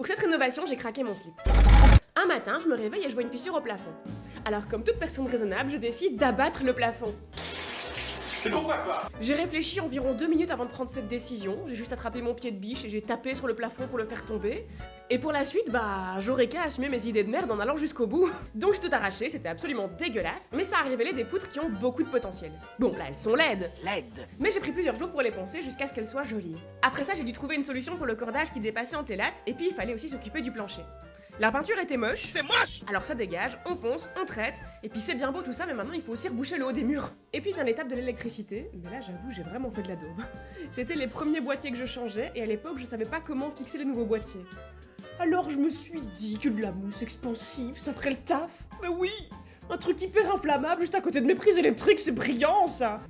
Pour cette rénovation, j'ai craqué mon slip. Un matin, je me réveille et je vois une fissure au plafond. Alors comme toute personne raisonnable, je décide d'abattre le plafond. C'est pourquoi pas? J'ai réfléchi environ 2 minutes avant de prendre cette décision, j'ai juste attrapé mon pied de biche et j'ai tapé sur le plafond pour le faire tomber. Et pour la suite, j'aurais qu'à assumer mes idées de merde en allant jusqu'au bout. Donc j'ai tout arraché, c'était absolument dégueulasse, mais ça a révélé des poutres qui ont beaucoup de potentiel. Bon, là elles sont laides. Mais j'ai pris plusieurs jours pour les poncer jusqu'à ce qu'elles soient jolies. Après ça, j'ai dû trouver une solution pour le cordage qui dépassait entre les lattes, et puis il fallait aussi s'occuper du plancher. La peinture était moche. C'est moche! Alors ça dégage, on ponce, on traite, et puis c'est bien beau tout ça, mais maintenant il faut aussi reboucher le haut des murs. Et puis vient l'étape de l'électricité, mais là j'avoue j'ai vraiment fait de la daube. C'était les premiers boîtiers que je changeais, et à l'époque je savais pas comment fixer les nouveaux boîtiers. Alors je me suis dit que de la mousse expansive, ça ferait le taf. Mais oui, un truc hyper inflammable juste à côté de mes prises électriques, c'est brillant ça.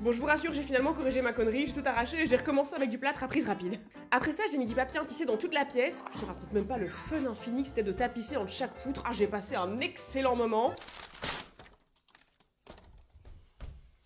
Bon, je vous rassure, j'ai finalement corrigé ma connerie, j'ai tout arraché et j'ai recommencé avec du plâtre à prise rapide. Après ça, j'ai mis du papier à tisser dans toute la pièce. Je te raconte même pas le fun infini que c'était de tapisser entre chaque poutre. Ah, j'ai passé un excellent moment.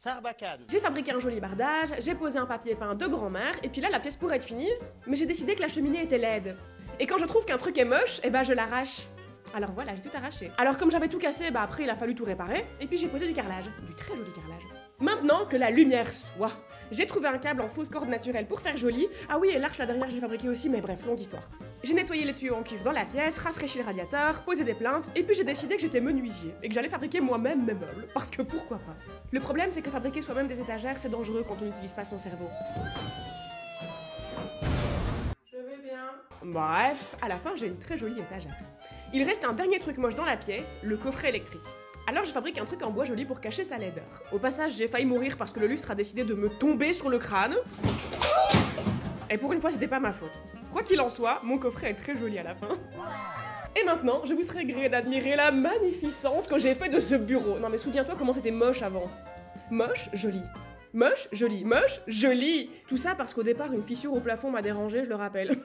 Sarbacane. J'ai fabriqué un joli bardage, j'ai posé un papier peint de grand-mère, et puis là, la pièce pourrait être finie, mais j'ai décidé que la cheminée était laide. Et quand je trouve qu'un truc est moche, je l'arrache. Alors voilà, j'ai tout arraché. Alors comme j'avais tout cassé, après il a fallu tout réparer, et puis j'ai posé du carrelage. Du très joli carrelage. Maintenant que la lumière soit, j'ai trouvé un câble en fausse corde naturelle pour faire joli. Ah oui, et l'arche là derrière, je l'ai fabriqué aussi, mais bref, longue histoire. J'ai nettoyé les tuyaux en cuivre dans la pièce, rafraîchi le radiateur, posé des plaintes, et puis j'ai décidé que j'étais menuisier, et que j'allais fabriquer moi-même mes meubles, parce que pourquoi pas. Le problème, c'est que fabriquer soi-même des étagères, c'est dangereux quand on n'utilise pas son cerveau. Je vais bien. Bref, à la fin, j'ai une très jolie étagère. Il reste un dernier truc moche dans la pièce, le coffret électrique. Alors je fabrique un truc en bois joli pour cacher sa laideur. Au passage, j'ai failli mourir parce que le lustre a décidé de me tomber sur le crâne. Et pour une fois, c'était pas ma faute. Quoi qu'il en soit, mon coffret est très joli à la fin. Et maintenant, je vous serais gré d'admirer la magnificence que j'ai fait de ce bureau. Non mais souviens-toi comment c'était moche avant. Moche, joli. Moche, joli. Moche, joli. Tout ça parce qu'au départ, une fissure au plafond m'a dérangé, je le rappelle.